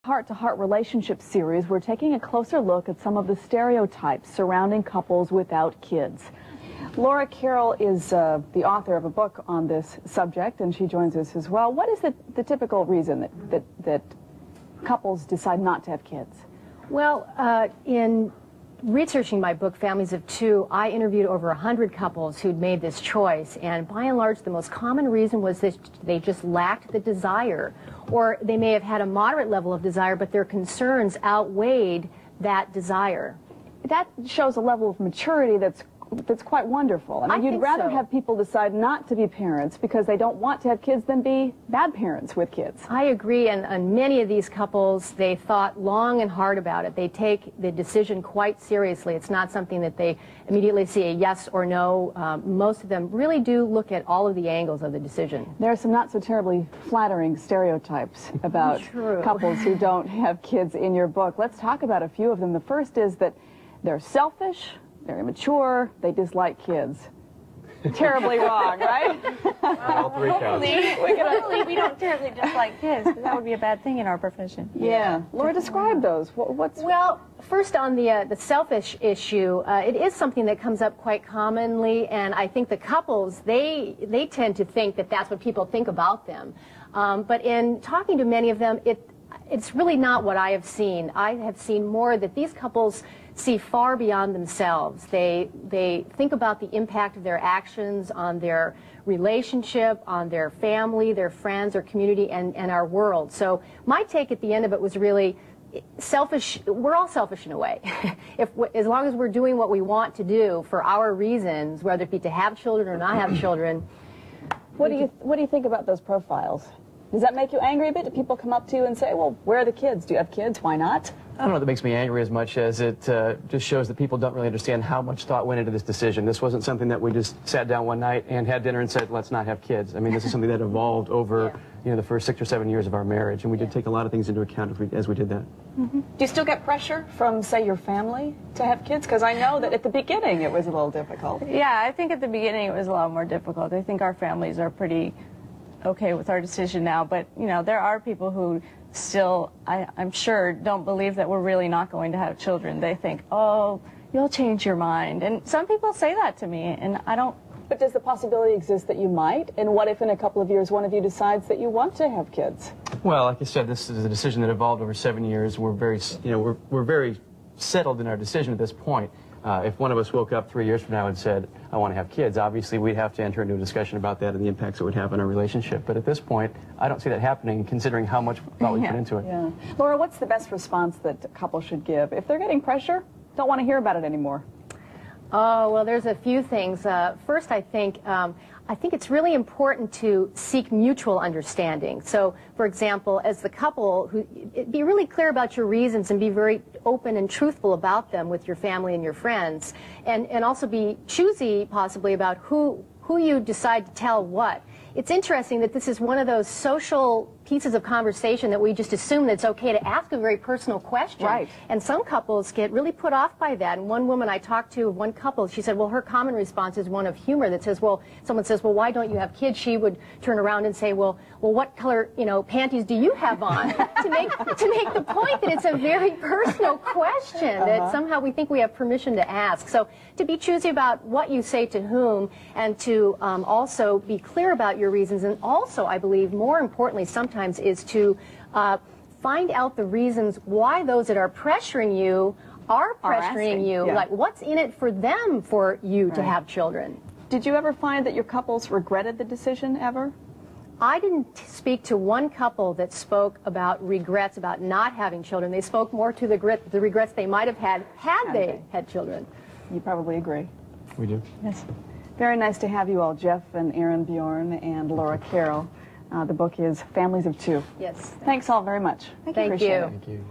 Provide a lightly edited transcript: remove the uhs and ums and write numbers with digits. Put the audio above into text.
Heart-to-Heart Relationship series, we're taking a closer look at some of the stereotypes surrounding couples without kids. Laura Carroll is the author of a book on this subject, and she joins us as well. What is the typical reason that couples decide not to have kids? Well, in researching my book, Families of Two, I interviewed over 100 couples who'd made this choice, and by and large, the most common reason was that they just lacked the desire, or they may have had a moderate level of desire, but their concerns outweighed that desire. That shows a level of maturity that's quite wonderful. I mean, you'd rather have people decide not to be parents because they don't want to have kids than be bad parents with kids. I agree, and many of these couples, they thought long and hard about it. They take the decision quite seriously. It's not something that they immediately see a yes or no. Most of them really do look at all of the angles of the decision. There are some not so terribly flattering stereotypes about couples who don't have kids in your book. Let's talk about a few of them. The first is that they're selfish, they're immature, they dislike kids. Terribly wrong, right? All three counts. Hopefully we don't terribly dislike kids, because that would be a bad thing in our profession. Yeah. Laura, describe those. Well, first on the selfish issue, it is something that comes up quite commonly, and I think the couples, they tend to think that that's what people think about them. But in talking to many of them, it's really not what I have seen. I have seen more that these couples see far beyond themselves. They think about the impact of their actions on their relationship, on their family, their friends, their community, and our world. So my take at the end of it was really selfish. We're all selfish in a way. As long as we're doing what we want to do for our reasons, whether it be to have children or not have children. What do you think about those profiles? Does that make you angry a bit? Do people come up to you and say, well, where are the kids? Do you have kids? Why not? I don't know if that makes me angry as much as it just shows that people don't really understand how much thought went into this decision. This wasn't something that we just sat down one night and had dinner and said, let's not have kids. I mean, this is something that evolved over the first 6 or 7 years of our marriage, and we did take a lot of things into account as we did that. Mm-hmm. Do you still get pressure from, say, your family to have kids? Because I know that at the beginning it was a little difficult. Yeah, I think at the beginning it was a lot more difficult. I think our families are pretty okay with our decision now, but there are people who still, I'm sure, don't believe that we're really not going to have children. They think, oh, you'll change your mind, and some people say that to me, and I don't. But does the possibility exist that you might? And what if in a couple of years one of you decides that you want to have kids? Well, like I said, this is a decision that evolved over 7 years. We're very, we're very settled in our decision at this point. If one of us woke up 3 years from now and said, I want to have kids, obviously we'd have to enter into a discussion about that and the impacts it would have on our relationship. But at this point, I don't see that happening, considering how much thought we put into it. Yeah. Laura, what's the best response that a couple should give? If they're getting pressure, don't want to hear about it anymore. Oh, well, there's a few things. First, I think it's really important to seek mutual understanding. So, for example, as the couple, be really clear about your reasons and be very open and truthful about them with your family and your friends, and also be choosy, possibly, about who you decide to tell what. It's interesting that this is one of those social pieces of conversation that we just assume that it's okay to ask a very personal question. Right. And some couples get really put off by that. And one woman I talked to, one couple, she said, well, her common response is one of humor that says, well, someone says, well, why don't you have kids? She would turn around and say, well, what color, panties do you have on? to make the point that it's a very personal question that somehow we think we have permission to ask. So to be choosy about what you say to whom, and to also be clear about your reasons, and also, I believe, more importantly, sometimes is to find out the reasons why those that are pressuring you are pressuring you. Like, what's in it for them for you to have children? Did you ever find that your couples regretted the decision ever? I didn't speak to one couple that spoke about regrets about not having children. They spoke more to the regrets they might have had they had children. You probably agree. We do. Yes. Very nice to have you all, Jeff and Aaron Bjorn and Laura Carroll. The book is Families of Two. Yes. Thanks all very much. Thank you. Thank you.